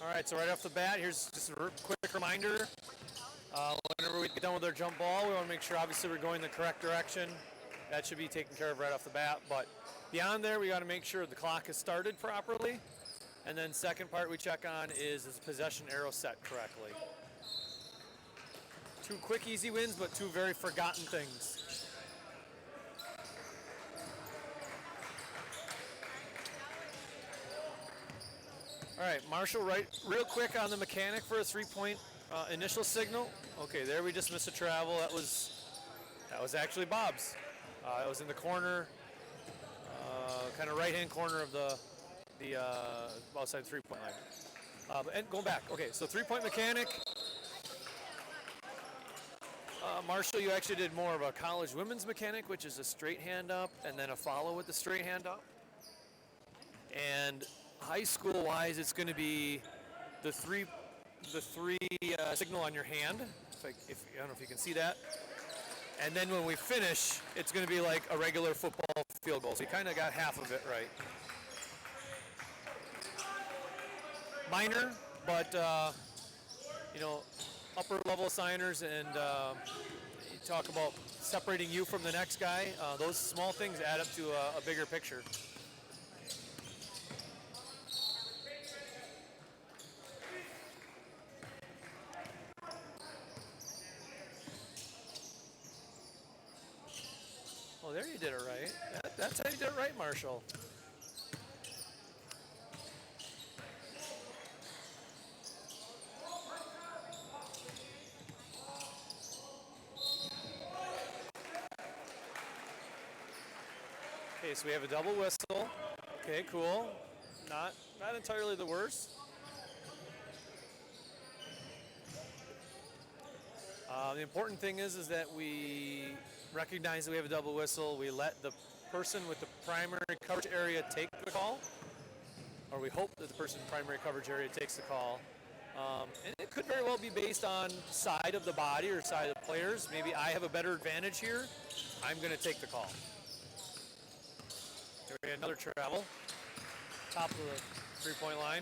All right, so right off the bat, here's just a quick reminder. Whenever we get done with our jump ball, we want to make sure, obviously, we're going the correct direction. That should be taken care of right off the bat. But beyond there, we got to make sure the clock is started properly. And then second part we check on is the possession arrow set correctly. 2 quick, easy wins, but 2 very forgotten things. All right, Marshall, real quick on the mechanic for a 3-point initial signal. Okay, there we just missed a travel. That was actually Bob's. It was in the corner, kind of right-hand corner of the outside 3-point line. And going back, okay, so 3-point mechanic. Marshall, you actually did more of a college women's mechanic, which is a straight hand up and then a follow with the straight hand up. And high school wise, it's going to be the three signal on your hand. I don't know if you can see that. And then when we finish, it's going to be like a regular football field goal. So you kind of got half of it right. Minor, but upper level signers, and you talk about separating you from the next guy. Those small things add up to a bigger picture. Oh, there you did it right. That's how you did it right, Marshall. Okay, so we have a double whistle. Okay, cool. Not entirely the worst. The important thing is that we recognize that we have a double whistle. We let the person with the primary coverage area take the call, or we hope that the person in the primary coverage area takes the call. And it could very well be based on side of the body or side of the players. Maybe I have a better advantage here. I'm going to take the call. There we have another travel. Top of the 3-point line.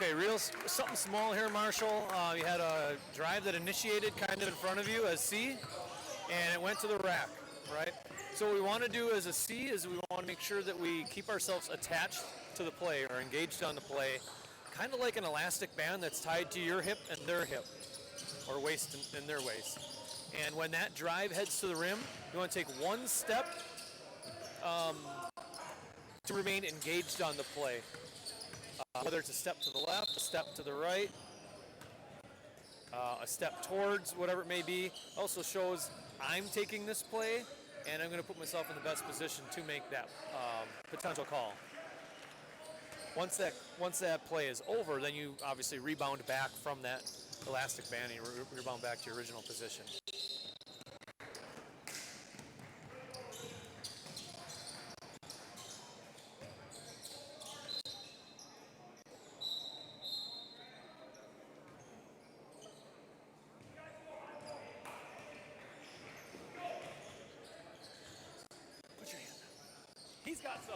Okay, something small here, Marshall. You had a drive that initiated kind of in front of you as C, and it went to the rack, right? So what we want to do as a C is we want to make sure that we keep ourselves attached to the play or engaged on the play, kind of like an elastic band that's tied to your hip and their hip, or waist and their waist. And when that drive heads to the rim, you want to take one step to remain engaged on the play. Whether it's a step to the left, a step to the right, a step towards, whatever it may be, also shows I'm taking this play and I'm going to put myself in the best position to make that potential call. Once that play is over, then you obviously rebound back from that elastic band and you rebound back to your original position. He's got some.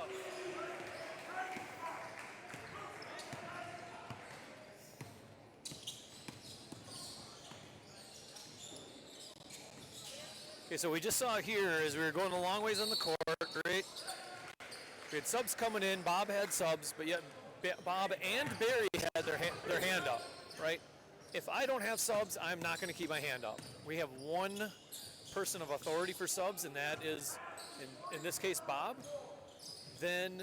Okay, so we just saw here as we were going a long ways on the court. Great. We had subs coming in. Bob had subs, but yet Bob and Barry had their hand up, right? If I don't have subs, I'm not going to keep my hand up. We have one person of authority for subs, and that is, in this case, Bob. then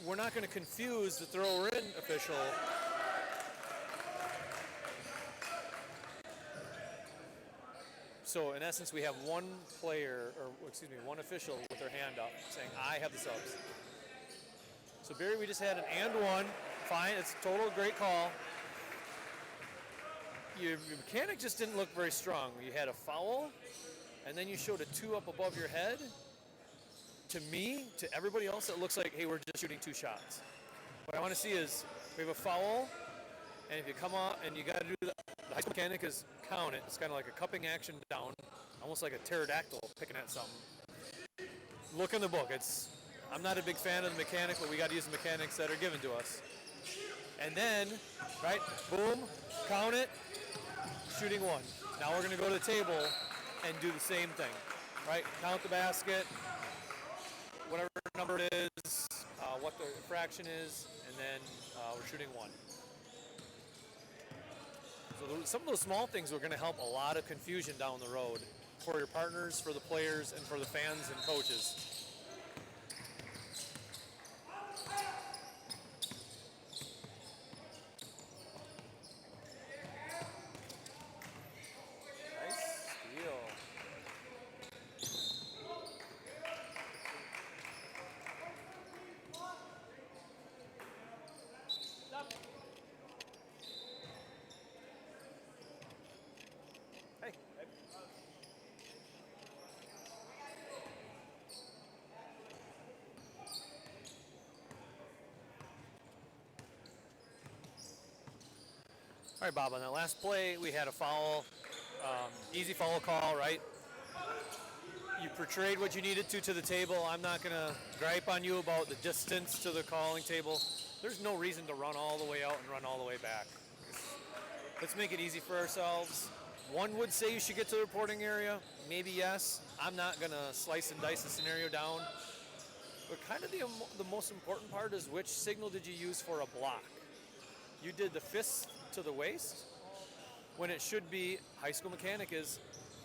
we're not going to confuse the thrower-in official. So in essence, we have one player, or excuse me, one official with their hand up saying, I have the subs. So Barry, we just had an and one. Fine, it's a total great call. Your mechanic just didn't look very strong. You had a foul, and then you showed a 2 up above your head. To me, to everybody else, it looks like, hey, we're just shooting 2 shots. What I want to see is we have a foul, and if you come out and you got to do the high school mechanic is count it. It's kind of like a cupping action down, almost like a pterodactyl picking at something. Look in the book. I'm not a big fan of the mechanic, but we got to use the mechanics that are given to us. And then, right, boom, count it, shooting 1. Now we're going to go to the table and do the same thing, right? Count the basket, whatever number it is, what the fraction is, and then we're shooting 1. So some of those small things are going to help a lot of confusion down the road for your partners, for the players, and for the fans and coaches. All right, Bob, on that last play, we had a foul, easy foul call, right? You portrayed what you needed to the table. I'm not going to gripe on you about the distance to the calling table. There's no reason to run all the way out and run all the way back. Let's make it easy for ourselves. One would say you should get to the reporting area. Maybe yes. I'm not going to slice and dice the scenario down. But kind of the most important part is which signal did you use for a block? You did the fist to the waist when it should be high school mechanic is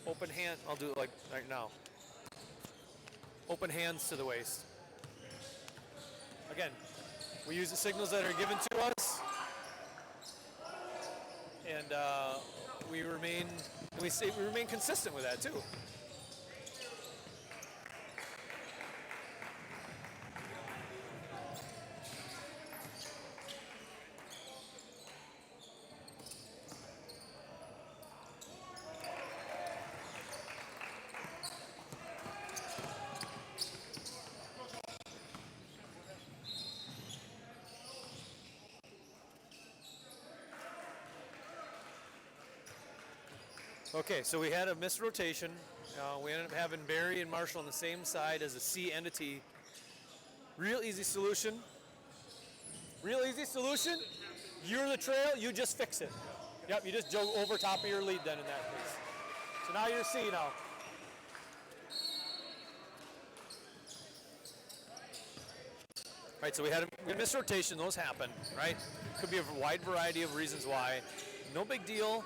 open hand. I'll do it like right now. Open hands to the waist. Again, we use the signals that are given to us, and we remain consistent with that too. Okay, so we had a missed rotation. We ended up having Barry and Marshall on the same side as a C entity. Real easy solution. Real easy solution. You're the trail, you just fix it. Yep, you just jog over top of your lead then in that case. So now you're C now. Right, so we had a missed rotation. Those happen, right? Could be a wide variety of reasons why. No big deal.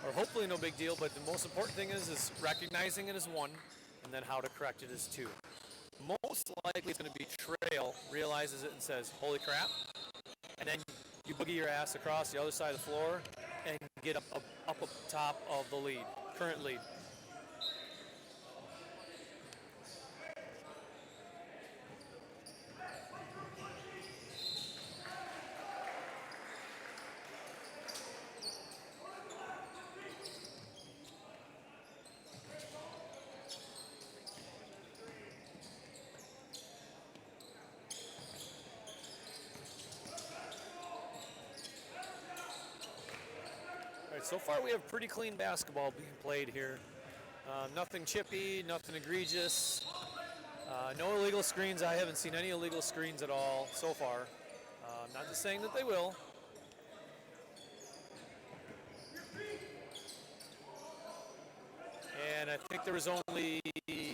Or hopefully no big deal, but the most important thing is recognizing it as 1, and then how to correct it as 2. Most likely it's going to be trail, realizes it and says, holy crap, and then you boogie your ass across the other side of the floor and get up top of the lead, current lead. So far we have pretty clean basketball being played here. Nothing chippy, nothing egregious. No illegal screens. I haven't seen any illegal screens at all so far. Not just saying that they will. And I think there was only 2,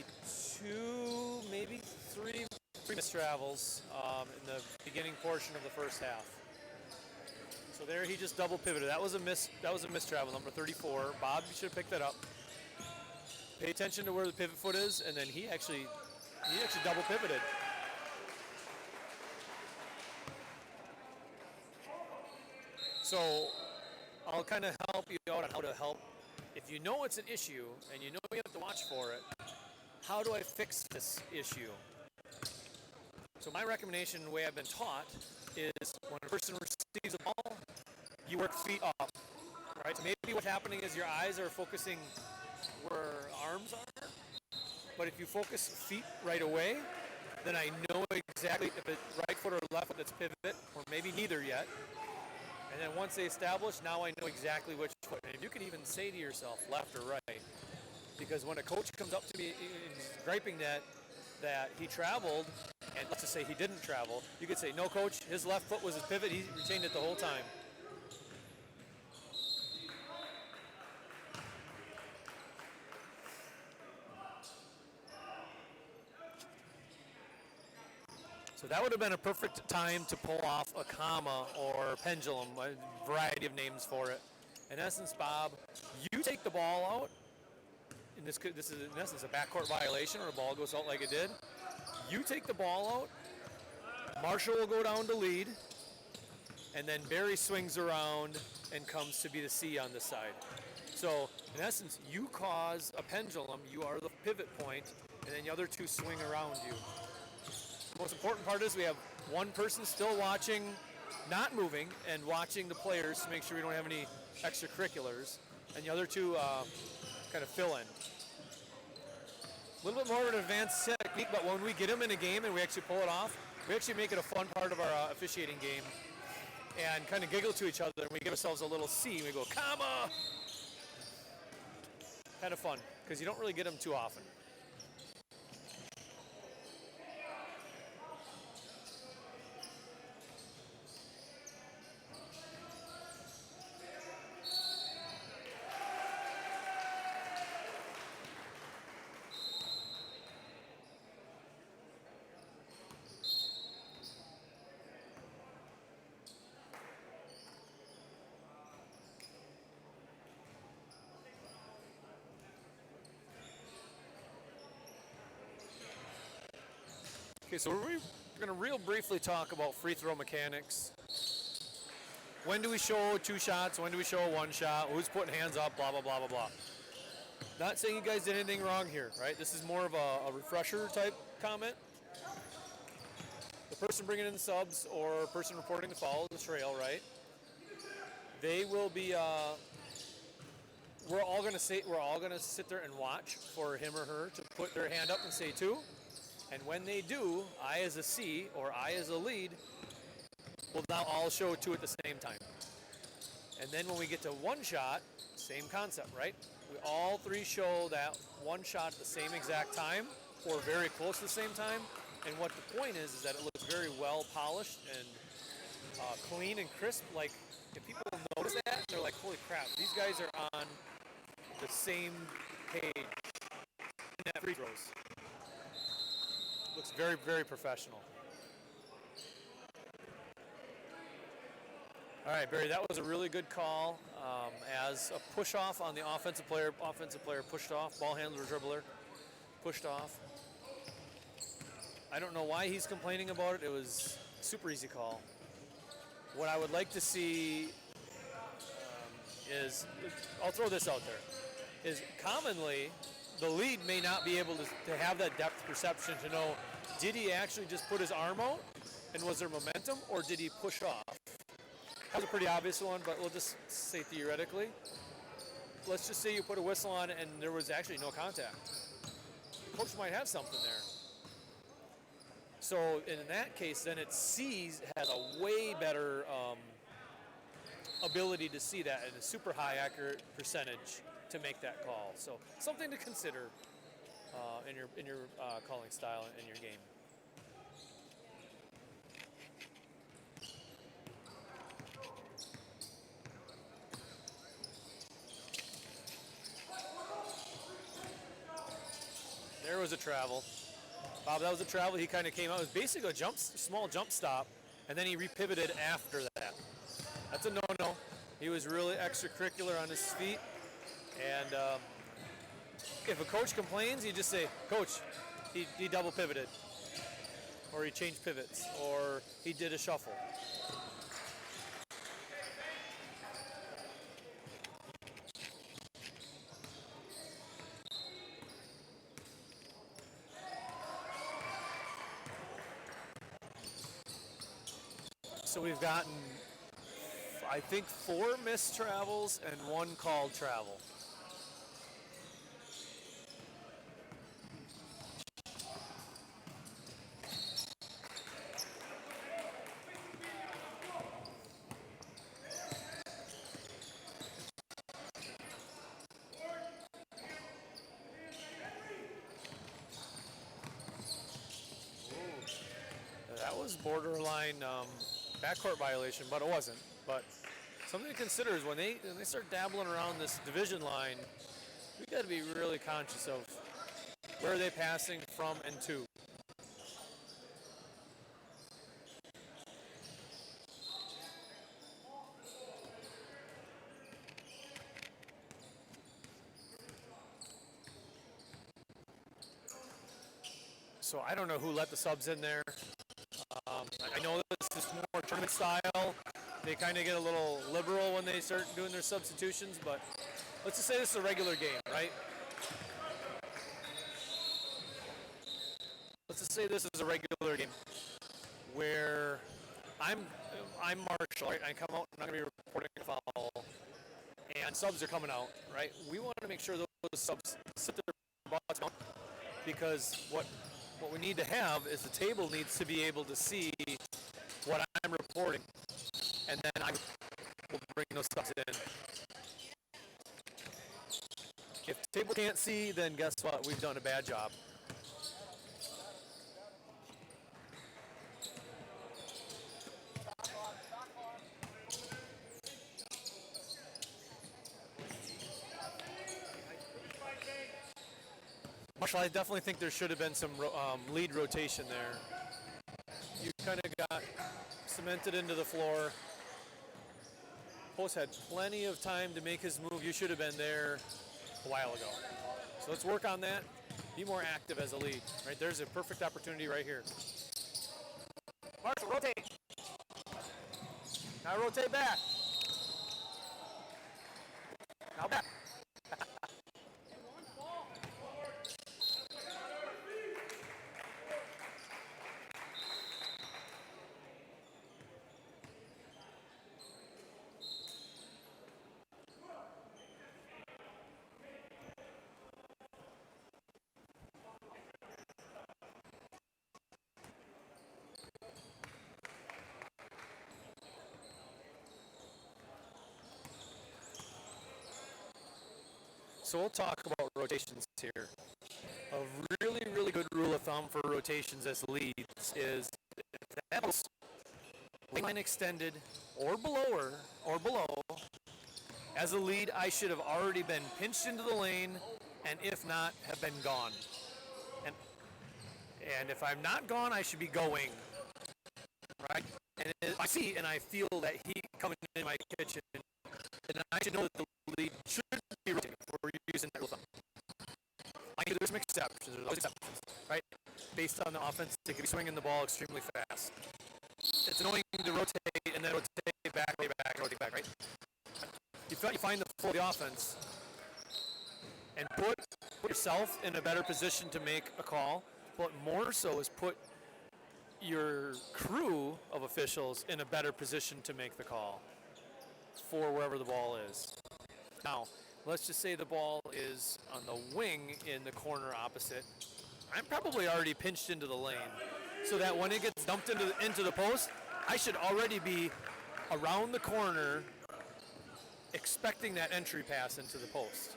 maybe 3 missed travels in the beginning portion of the first half. So there he just double pivoted. That was a miss travel, number 34. Bob, you should have picked that up. Pay attention to where the pivot foot is, and then he actually double pivoted. So I'll kind of help you out on how to help. If you know it's an issue and you know you have to watch for it, how do I fix this issue? So my recommendation, the way I've been taught, is when a person receives a ball, you work feet up, right? So maybe what's happening is your eyes are focusing where arms are, but if you focus feet right away, then I know exactly if it's right foot or left foot that's pivot, or maybe neither yet. And then once they establish, now I know exactly which foot. And you can even say to yourself, left or right. Because when a coach comes up to me and is griping that he traveled, and let's just say he didn't travel, you could say, no, coach, his left foot was his pivot. He retained it the whole time. So that would have been a perfect time to pull off a comma or pendulum, a variety of names for it. In essence, Bob, you take the ball out. And this is in essence a backcourt violation, or a ball goes out like it did. You take the ball out. Marshall will go down to lead, and then Barry swings around and comes to be the C on this side. So in essence, you cause a pendulum. You are the pivot point, and then the other two swing around you. The most important part is we have one person still watching, not moving, and watching the players to make sure we don't have any extracurriculars, and the other two kind of fill in. A little bit more of an advanced technique, but when we get them in a game and we actually pull it off, we actually make it a fun part of our officiating game and kind of giggle to each other, and we give ourselves a little C, and we go, comma! Kind of fun, because you don't really get them too often. Okay, so we're going to real briefly talk about free throw mechanics. When do we show 2 shots? When do we show 1 shot? Who's putting hands up? Blah, blah, blah, blah, blah. Not saying you guys did anything wrong here, right? This is more of a refresher type comment. The person bringing in the subs or person reporting the foul, the trail, right? They will be, we're all going to sit there and watch for him or her to put their hand up and say 2. And when they do, I as a C or I as a lead will now all show 2 at the same time. And then when we get to 1 shot, same concept, right? We all 3 show that 1 shot at the same exact time or very close to the same time. And what the point is that it looks very well polished and clean and crisp. Like, if people notice that, they're like, holy crap, these guys are on the same page in that free throws. Looks very, very professional. All right, Barry, that was a really good call. As a push-off on the offensive player pushed off, ball handler, dribbler, pushed off. I don't know why he's complaining about it. It was a super easy call. What I would like to see is, I'll throw this out there, is commonly the lead may not be able to have that depth perception to know, did he actually just put his arm out and was there momentum, or did he push off? That was a pretty obvious one, but we'll just say theoretically. Let's just say you put a whistle on and there was actually no contact. The coach might have something there. So in that case, then it has a way better ability to see that and a super high accurate percentage to make that call. So something to consider in your calling style in your game. There was a travel. Bob, that was a travel. He kind of came out. It was basically a small jump stop, and then he repivoted after that. That's a no-no. He was really extracurricular on his feet. And if a coach complains, you just say, Coach, he double pivoted, or he changed pivots, or he did a shuffle. So we've gotten, I think, 4 missed travels and 1 called travel. That was borderline backcourt violation, but it wasn't. But something to consider is when they start dabbling around this division line, we got to be really conscious of where are they passing from and to. So I don't know who let the subs in there. I know this is more tournament style. They kind of get a little liberal when they start doing their substitutions, but let's just say this is a regular game, right? Let's just say this is a regular game where I'm Marshall, right? I come out and I'm going to be reporting a foul, and subs are coming out, right? We want to make sure those subs sit their butts down, because what we need to have is the table needs to be able to see what I'm reporting, and then I will bring those subs in. If the table can't see, then guess what? We've done a bad job. Marshall, I definitely think there should have been some lead rotation there. You kind of got cemented into the floor. Post had plenty of time to make his move. You should have been there a while ago. So let's work on that. Be more active as a lead. Right, there's a perfect opportunity right here. Marshall, rotate. Now rotate back. Now back. So we'll talk about rotations here. A really, really good rule of thumb for rotations as leads is if that line extended or below, as a lead, I should have already been pinched into the lane, and if not, have been gone. And if I'm not gone, I should be going, right? And if I see and I feel that heat coming in my kitchen, then I should know that the lead should be rotating. We're using that rule of thumb. There's some exceptions. There's always exceptions, right? Based on the offense, they could be swinging the ball extremely fast. It's annoying to rotate and then rotate back, rotate back, right? You find the flow of the offense and put yourself in a better position to make a call, but more so is put your crew of officials in a better position to make the call for wherever the ball is. Now, let's just say the ball is on the wing in the corner opposite. I'm probably already pinched into the lane, so that when it gets dumped into the post, I should already be around the corner expecting that entry pass into the post.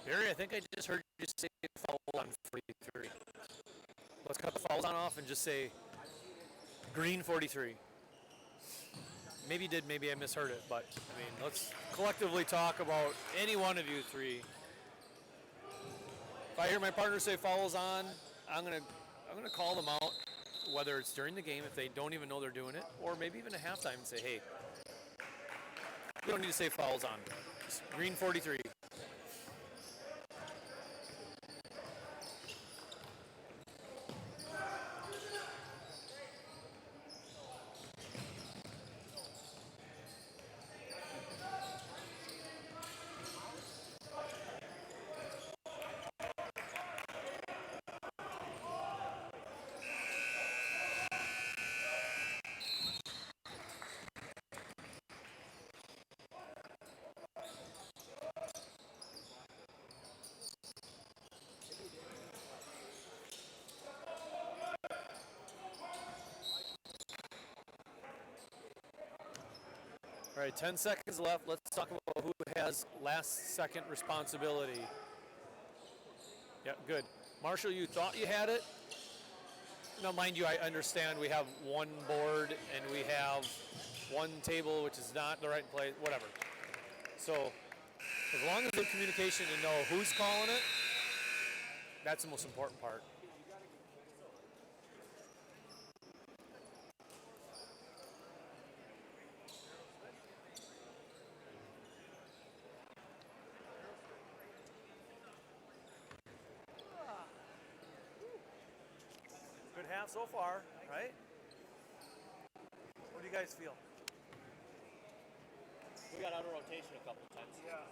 Barry, I think I just heard you say foul on 43. Let's cut the fouls on off and just say green 43. Maybe you did, maybe I misheard it, but I mean, let's collectively talk about any one of you three. If I hear my partner say fouls on, I'm gonna call them out, whether it's during the game if they don't even know they're doing it, or maybe even at halftime and say, hey, we don't need to say fouls on. Just green 43. All right, 10 seconds left. Let's talk about who has last second responsibility. Yeah, good. Marshall, you thought you had it. Now, mind you, I understand we have one board and we have one table, which is not the right place, whatever. So, as long as there's communication to know who's calling it, that's the most important part. Good half so far, right? What do you guys feel? We got out of rotation a couple times. Yeah,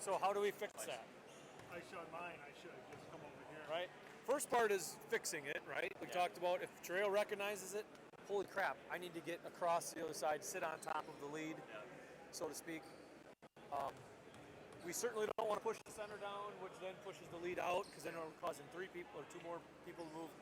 So how do we fix that? I showed mine. I should have just come over here. Right? First part is fixing it, right? We talked about if trail recognizes it, holy crap, I need to get across the other side, sit on top of the lead, so to speak. We certainly don't want to push the center down, which then pushes the lead out, because then we're causing 3 people or 2 more people to move.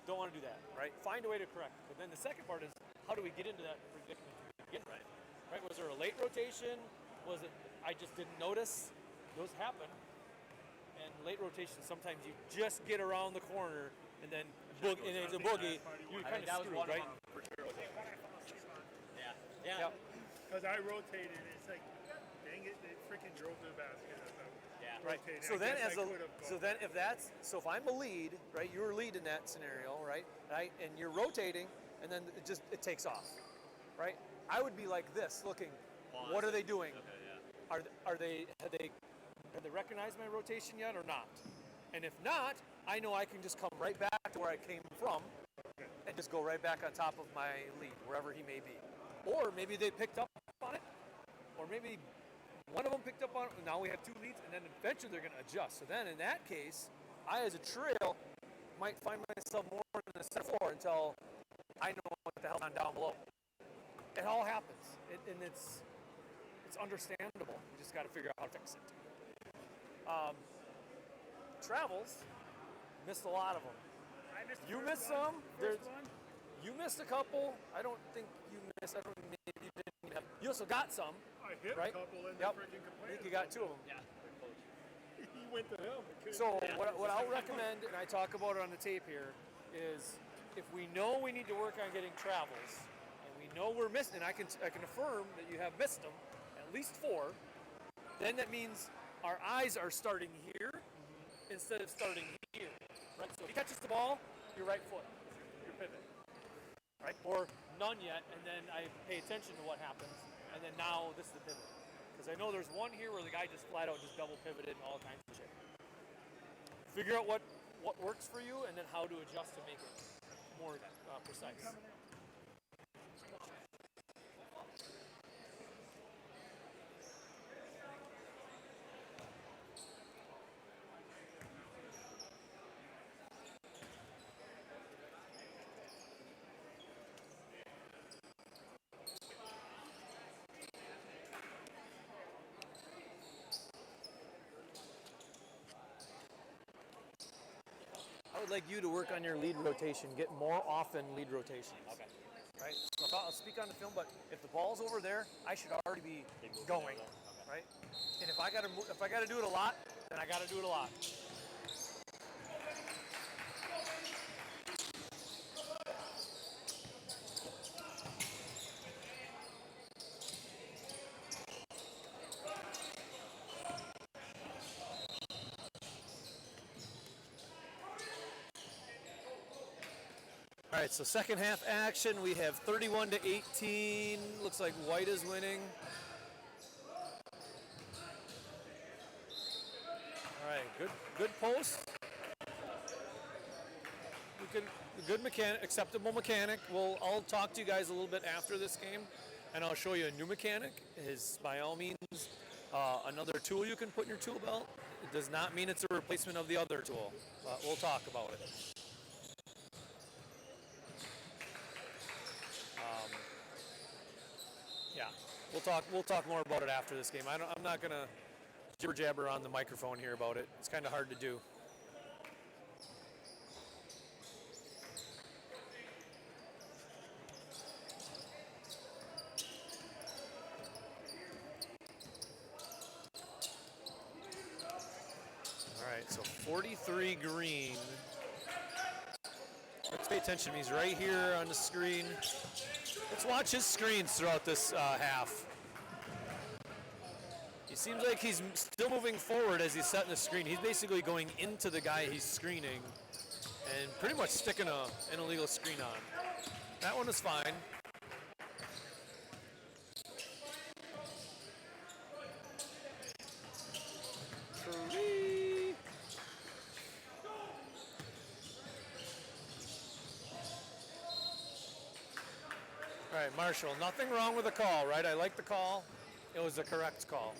Don't want to do that, right? Find a way to correct it. But then the second part is, how do we get into that predicament? Right? Was there a late rotation? Was it I just didn't notice? Those happen. And late rotation, sometimes you just get around the corner and then and it's a boogie. You kind of screwed, right? For sure. Yeah. Because I rotated, it's like, dang it, they freaking drove to the basket. Right. So then, if I'm the lead, right? You're lead in that scenario, right? And you're rotating, and then it takes off, right? I would be like this, looking. What are they doing? Okay, yeah. Have they recognized my rotation yet or not? And if not, I know I can just come right back to where I came from, and just go right back on top of my lead, wherever he may be. Or maybe they picked up on it, or maybe one of them picked up on it, and now we have 2 leads, and then eventually they're going to adjust. So then in that case, I as a trail might find myself more in the center floor until I know what the hell's on down below. It all happens, and it's understandable. We just got to figure out how to fix it. Travels, missed a lot of them. I missed You missed some. First one? You missed a couple. I don't think you missed. I don't think maybe you didn't have. You also got some. I hit right? a couple and Yep. then freaking I complained. think you got 2 of them. Yeah. He went to him. So what I'll recommend, and I talk about it on the tape here, is if we know we need to work on getting travels, and we know we're missing, and I can affirm that you have missed them, at least 4, then that means our eyes are starting here instead of starting here, right? So if he catches the ball, your right foot, your pivot, right? Or none yet, and then I pay attention to what happens, and then now this is the pivot. Because I know there's one here where the guy just flat out just double pivoted and all kinds of shit. Figure out what works for you, and then how to adjust to make it more precise. I would like you to work on your lead rotation, get more often lead rotations. Okay. Right? So I'll speak on the film, but if the ball's over there, I should already be going, right? And if I gotta do it a lot, then I got to do it a lot. All right, so second half action. We have 31 to 18. Looks like White is winning. All right, good post. Good mechanic, acceptable mechanic. I'll talk to you guys a little bit after this game, and I'll show you a new mechanic. Is by all means another tool you can put in your tool belt. It does not mean it's a replacement of the other tool, but we'll talk about it. Yeah, we'll talk more about it after this game. I'm not gonna jibber jabber on the microphone here about it. It's kind of hard to do. All right, so 43 green. Let's pay attention. He's right here on the screen. Let's watch his screens throughout this half. He seems like he's still moving forward as he's setting the screen. He's basically going into the guy he's screening and pretty much sticking an illegal screen on. That one is fine. All right, Marshall, nothing wrong with the call, right? I like the call. It was the correct call.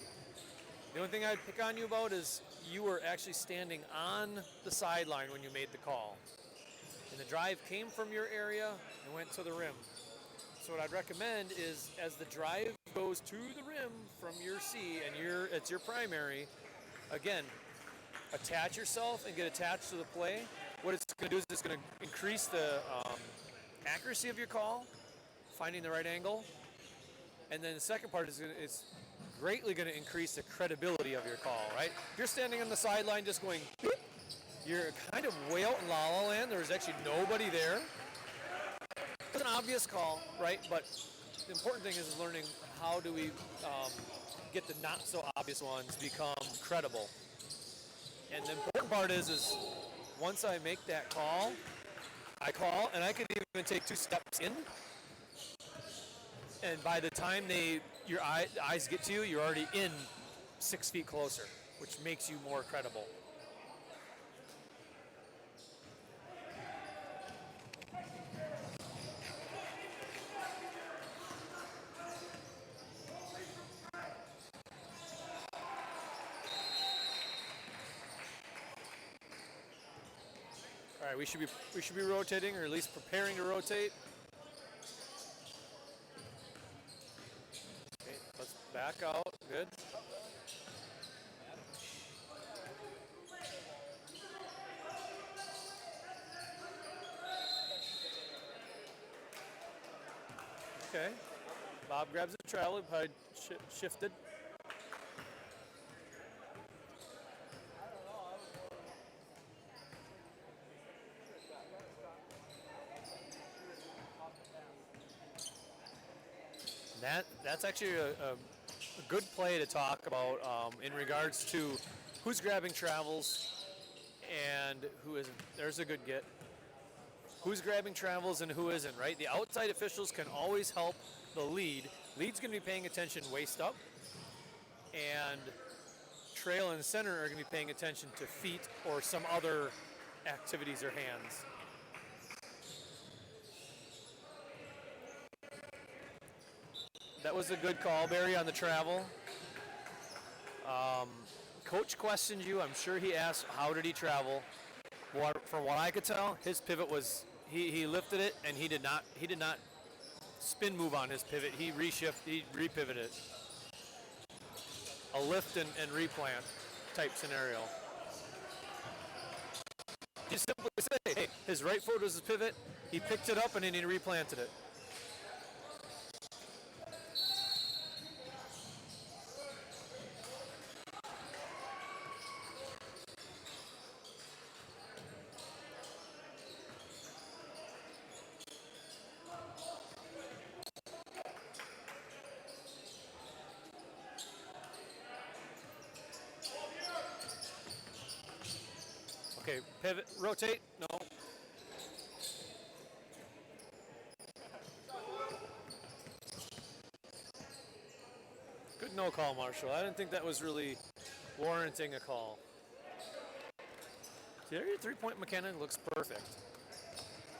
The only thing I'd pick on you about is you were actually standing on the sideline when you made the call. And the drive came from your area and went to the rim. So what I'd recommend is as the drive goes to the rim from your C and it's your primary, again, attach yourself and get attached to the play. What it's going to do is it's going to increase the accuracy of your call, finding the right angle. And then the second part is it's greatly going to increase the credibility of your call, right? If you're standing on the sideline just going, beep, you're kind of way out in la la land. There's actually nobody there. It's an obvious call, right? But the important thing is learning how do we get the not so obvious ones become credible. And the important part is once I make that call, I call and I can even take 2 steps in. And by the time your eyes get to you, you're already in 6 feet closer, which makes you more credible. All right, we should be rotating, or at least preparing to rotate. Okay, let's back out. Good. Okay. Bob grabs the travel, probably shifted. That's actually a good play to talk about in regards to who's grabbing travels and who isn't. There's a good get. Who's grabbing travels and who isn't, right? The outside officials can always help the lead. Lead's going to be paying attention waist up, and trail and center are going to be paying attention to feet or some other activities or hands. That was a good call, Barry, on the travel. Coach questioned you. I'm sure he asked, how did he travel? From what I could tell, his pivot was, he lifted it, and he did not spin move on his pivot. He repivoted it. A lift and replant type scenario. You simply say, hey, his right foot was his pivot. He picked it up, and then he replanted it. Okay, pivot, rotate. No. Good no call, Marshall. I didn't think that was really warranting a call. See, there your three-point mechanic looks perfect.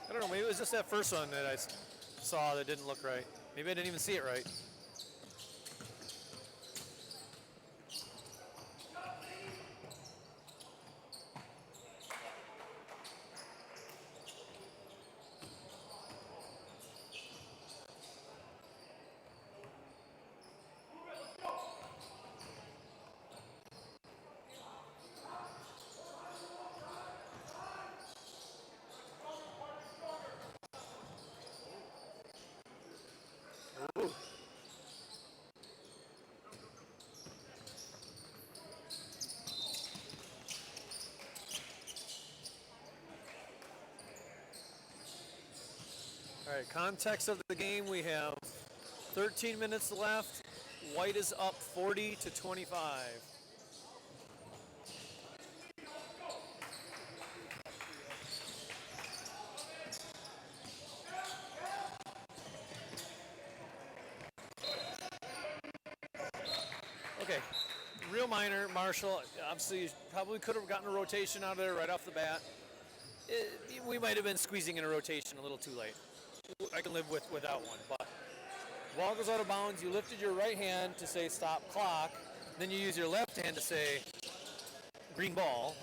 I don't know, maybe it was just that first one that I saw that didn't look right. Maybe I didn't even see it right. Ooh. All right, context of the game, we have 13 minutes left. White is up 40 to 25. Okay, real minor, Marshall. Obviously, you probably could have gotten a rotation out of there right off the bat. We might have been squeezing in a rotation a little too late. I can live without one, but ball goes out of bounds. You lifted your right hand to say stop clock. Then you use your left hand to say green ball.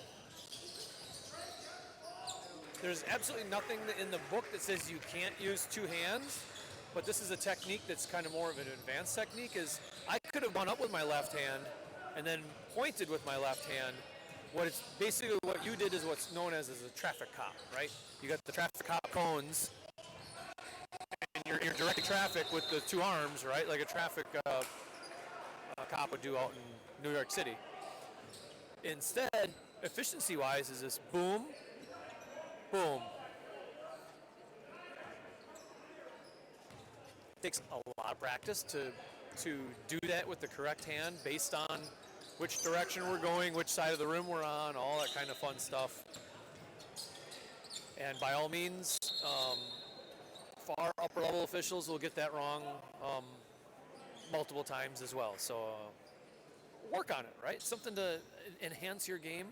There's absolutely nothing in the book that says you can't use two hands, but this is a technique that's kind of more of an advanced technique. Is I could have gone up with my left hand and then pointed with my left hand. What you did is what's known as a traffic cop, right? You got the traffic cop cones, and you're directing traffic with the two arms, right? Like a traffic cop would do out in New York City. Instead, efficiency-wise, is this boom, boom. It takes a lot of practice to do that with the correct hand based on which direction we're going, which side of the room we're on, all that kind of fun stuff. And by all means, far upper level officials will get that wrong multiple times as well. So work on it, right? Something to enhance your game.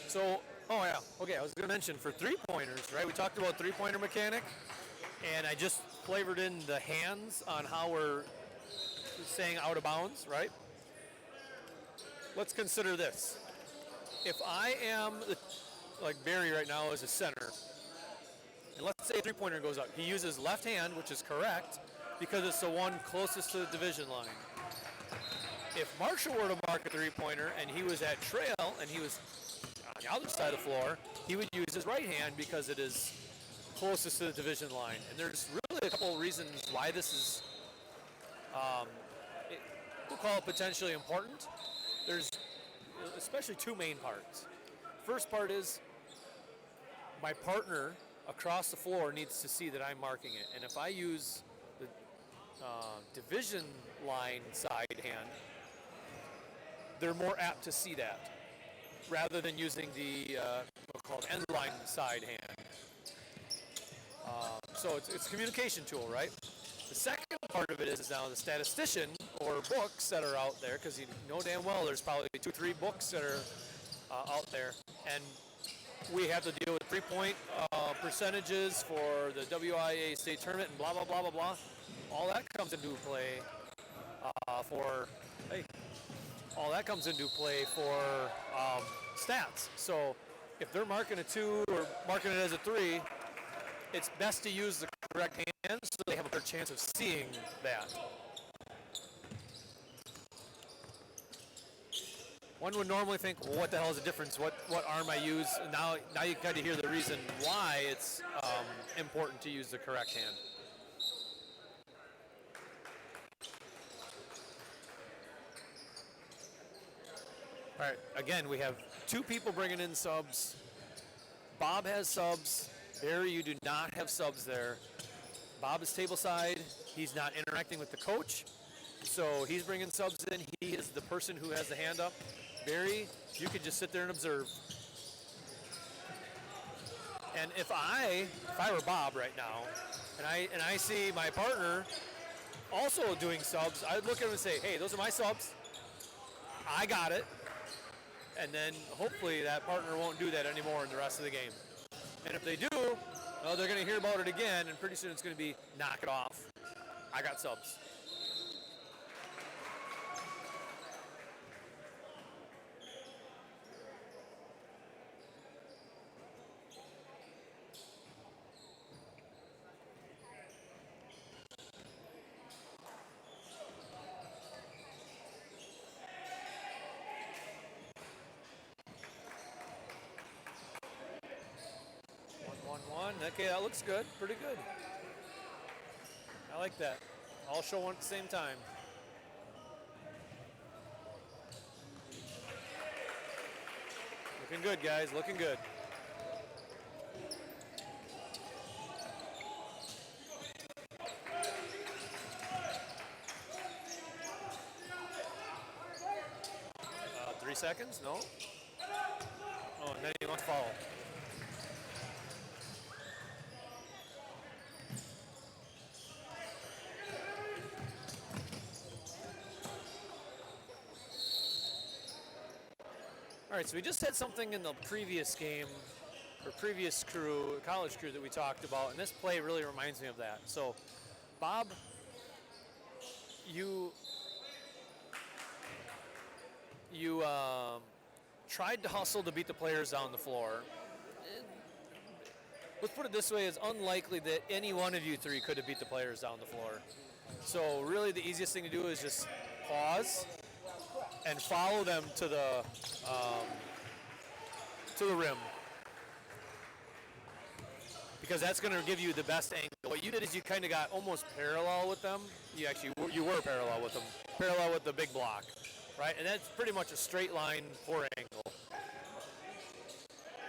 So, oh yeah, okay, I was going to mention for three-pointers, right? We talked about three-pointer mechanic, and I just flavored in the hands on how we're saying out of bounds, right? Let's consider this. If I am, like Barry right now is a center, and let's say a three-pointer goes up. He uses left hand, which is correct, because it's the one closest to the division line. If Marshall were to mark a three-pointer and he was at trail and he was on the other side of the floor, he would use his right hand because it is closest to the division line. And there's really a couple of reasons why this is, we'll call it potentially important. There's especially two main parts. First part is my partner across the floor needs to see that I'm marking it. And if I use the division line side hand, they're more apt to see that, rather than using the what's called end line side hand. So it's a communication tool, right? The second part of it is now the statistician or books that are out there, because you know damn well there's probably 2 or 3 books that are out there, and we have to deal with 3-point percentages for the WIA state tournament and blah, blah, blah, blah, blah. All that comes into play for stats. So if they're marking a 2 or marking it as a 3, it's best to use the correct hand so they have a better chance of seeing that. One would normally think, well, what the hell is the difference? What arm I use? And now you kind of hear the reason why it's important to use the correct hand. All right, again, we have 2 people bringing in subs. Bob has subs. Barry, you do not have subs there. Bob is tableside. He's not interacting with the coach, so he's bringing subs in. He is the person who has the hand up. Barry, you could just sit there and observe. And if I were Bob right now, and I see my partner also doing subs, I'd look at him and say, hey, those are my subs. I got it. And then hopefully that partner won't do that anymore in the rest of the game. And if they do, well, they're going to hear about it again, and pretty soon it's going to be knock it off. I got subs. One. Okay, that looks good. Pretty good. I like that. All show one at the same time. Looking good, guys. Looking good. Uh, 3 seconds? No. Oh, and then he wants to foul. All right, so we just had something in the previous game, or previous college crew that we talked about, and this play really reminds me of that. So, Bob, you tried to hustle to beat the players down the floor. Let's put it this way, it's unlikely that any one of you three could have beat the players down the floor. So really the easiest thing to do is just pause and follow them to the rim. Because that's going to give you the best angle. What you did is you kind of got almost parallel with them. You were parallel with them, parallel with the big block, right? And that's pretty much a straight line pour angle.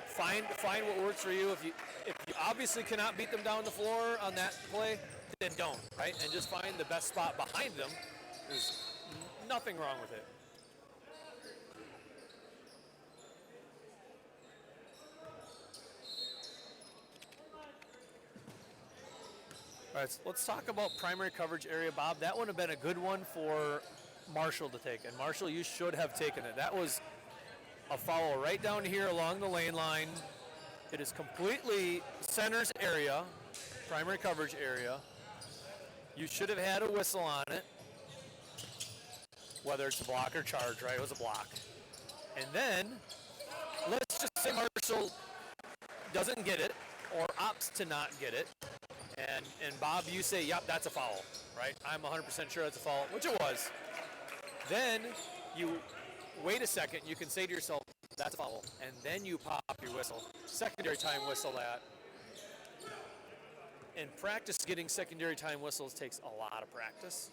Find what works for you. If you obviously cannot beat them down the floor on that play, then don't, right? And just find the best spot behind them. There's nothing wrong with it. All right, so let's talk about primary coverage area, Bob. That would have been a good one for Marshall to take. And Marshall, you should have taken it. That was a foul right down here along the lane line. It is completely center's area, primary coverage area. You should have had a whistle on it, whether it's a block or charge, right? It was a block. And then, let's just say Marshall doesn't get it or opts to not get it. And Bob, you say, yep, that's a foul, right? I'm 100% sure that's a foul, which it was. Then you wait a second, you can say to yourself, that's a foul, and then you pop your whistle. Secondary time whistle that. And practice getting secondary time whistles takes a lot of practice.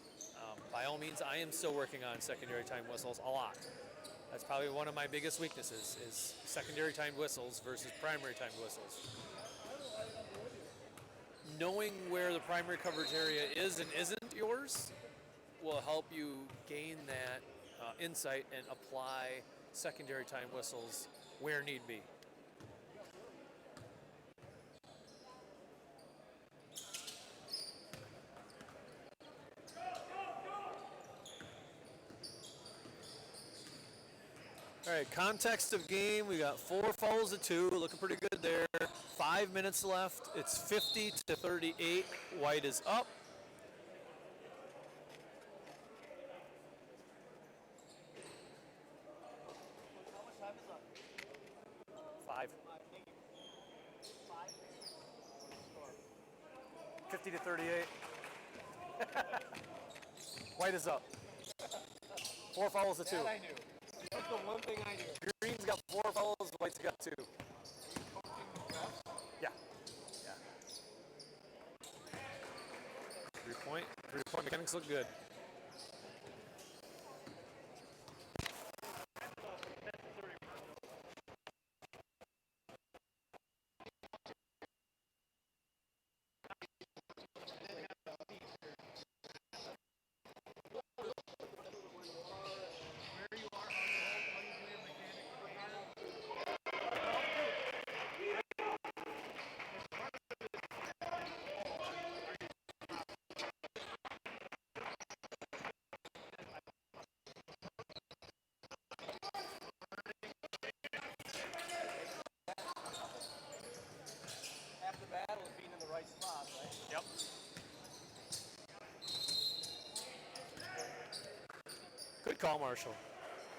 By all means, I am still working on secondary time whistles a lot. That's probably one of my biggest weaknesses is secondary time whistles versus primary time whistles. Knowing where the primary coverage area is and isn't yours will help you gain that insight and apply secondary time whistles where need be. All right, context of game, we got 4 fouls to 2, looking pretty good there. 5 minutes left, it's 50-38, White is up. How much time is left? 5. 50-38. White is up. 4 fouls to 2. That I knew. That's the one thing I knew. Green's got 4 fouls, White's got 2. Yeah. Yeah. 3-point mechanics look good. call, Marshall.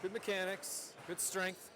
Good mechanics, good strength.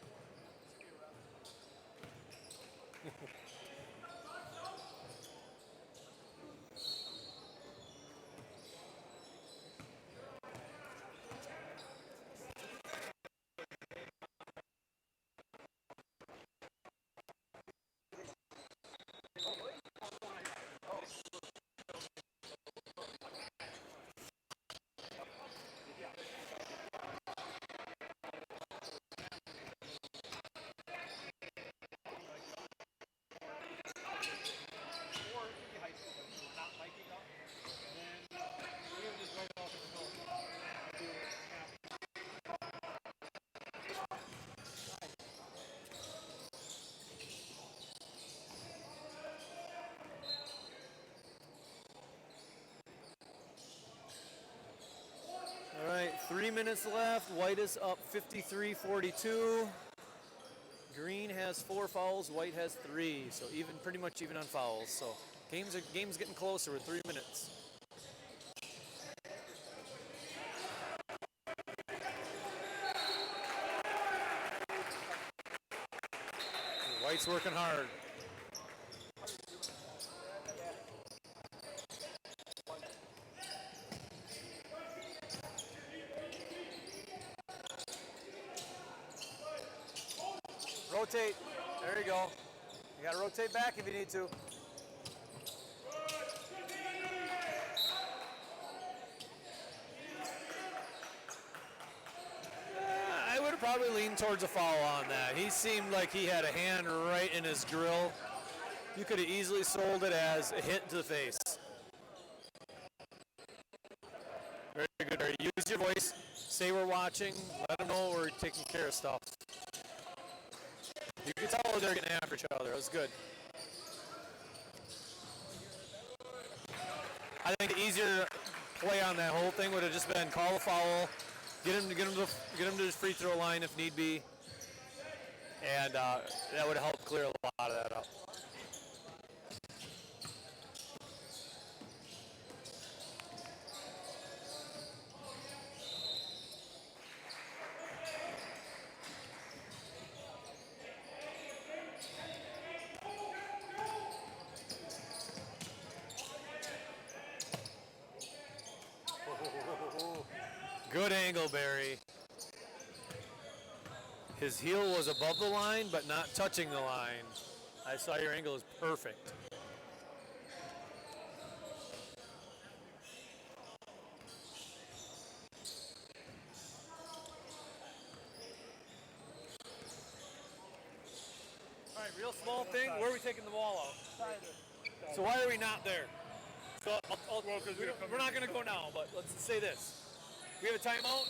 All right, 3 minutes left. White is up 53-42. Green has 4 fouls. White has 3. So even, pretty much even on fouls. So game's getting closer with 3 minutes. White's working hard. Rotate. There you go. You got to rotate back if you need to. I would have probably leaned towards a foul on that. He seemed like he had a hand right in his grill. You could have easily sold it as a hit to the face. Very good. Use your voice. Say we're watching. Let them know we're taking care of stuff. You can tell they're getting after each other. It was good. I think the easier play on that whole thing would have just been call a foul, get him to his free throw line if need be, and that would have helped clear a lot of that up. Good angle, Barry. His heel was above the line, but not touching the line. I saw your angle is perfect. All right, real small thing. Where are we taking the ball out? So why are we not there? So we're not going to go now, but let's say this. We have a timeout.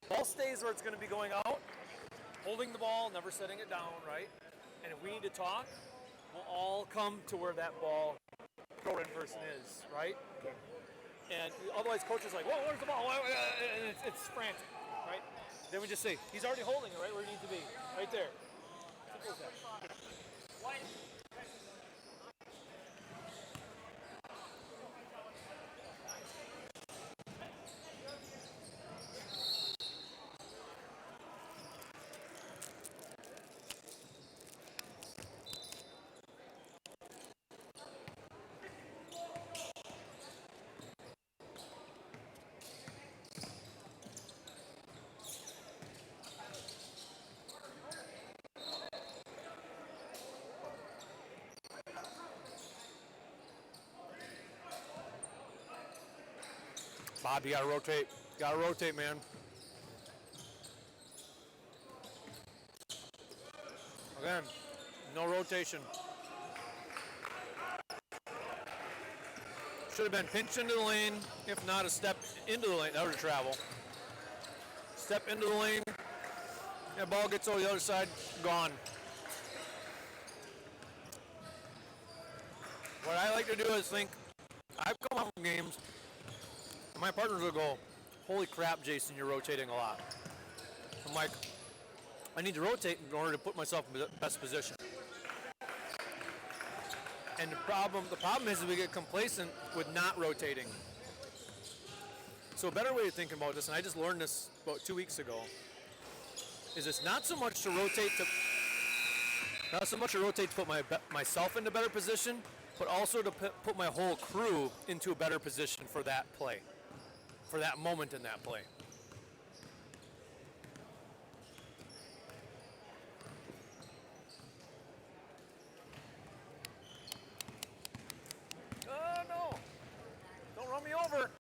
Ball stays where it's going to be going out. Holding the ball, never setting it down, right? And if we need to talk, we'll all come to where that ball throw-in person is, right? And otherwise, coach is like, whoa, where's the ball? And it's frantic, right? Then we just say, he's already holding it right where he needs to be, right there. Simple as that. Bob, you gotta rotate. Gotta rotate, man. Again, no rotation. Should have been pinched into the lane, if not a step into the lane. That was a travel. Step into the lane. That ball gets over the other side, gone. What I like to do is think, I've come out from games, my partners will go, holy crap, Jason, you're rotating a lot. I'm like, I need to rotate in order to put myself in the best position. And the problem is we get complacent with not rotating. So a better way of thinking about this, and I just learned this about 2 weeks ago, is it's not so much to rotate to put myself into better position, but also to put my whole crew into a better position for that play, for that moment in that play.